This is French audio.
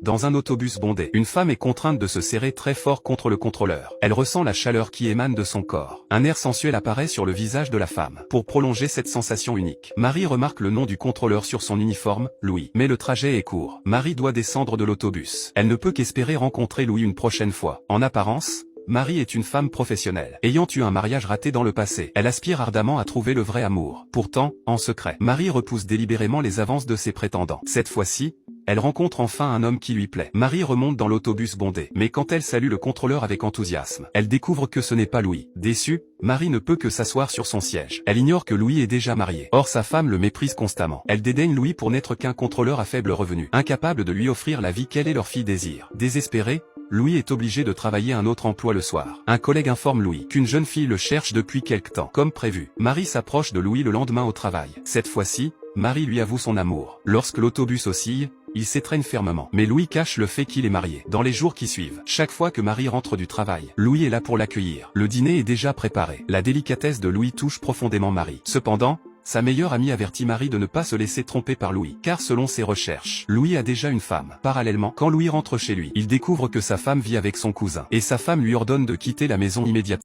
Dans un autobus bondé, une femme est contrainte de se serrer très fort contre le contrôleur. Elle ressent la chaleur qui émane de son corps. Un air sensuel apparaît sur le visage de la femme. Pour prolonger cette sensation unique, Marie remarque le nom du contrôleur sur son uniforme, Louis. Mais le trajet est court. Marie doit descendre de l'autobus. Elle ne peut qu'espérer rencontrer Louis une prochaine fois. En apparence, Marie est une femme professionnelle. Ayant eu un mariage raté dans le passé, elle aspire ardemment à trouver le vrai amour. Pourtant, en secret, Marie repousse délibérément les avances de ses prétendants. Cette fois-ci, elle rencontre enfin un homme qui lui plaît. Marie remonte dans l'autobus bondé, mais quand elle salue le contrôleur avec enthousiasme, elle découvre que ce n'est pas Louis. Déçue, Marie ne peut que s'asseoir sur son siège. Elle ignore que Louis est déjà marié. Or sa femme le méprise constamment. Elle dédaigne Louis pour n'être qu'un contrôleur à faible revenu, incapable de lui offrir la vie qu'elle et leur fille désirent. Désespérée, Louis est obligé de travailler un autre emploi le soir. Un collègue informe Louis qu'une jeune fille le cherche depuis quelque temps. Comme prévu, Marie s'approche de Louis le lendemain au travail. Cette fois-ci, Marie lui avoue son amour. Lorsque l'autobus oscille, il s'étreigne fermement. Mais Louis cache le fait qu'il est marié. Dans les jours qui suivent, chaque fois que Marie rentre du travail, Louis est là pour l'accueillir. Le dîner est déjà préparé. La délicatesse de Louis touche profondément Marie. Cependant, sa meilleure amie avertit Marie de ne pas se laisser tromper par Louis, car selon ses recherches, Louis a déjà une femme. Parallèlement, quand Louis rentre chez lui, il découvre que sa femme vit avec son cousin, et sa femme lui ordonne de quitter la maison immédiatement.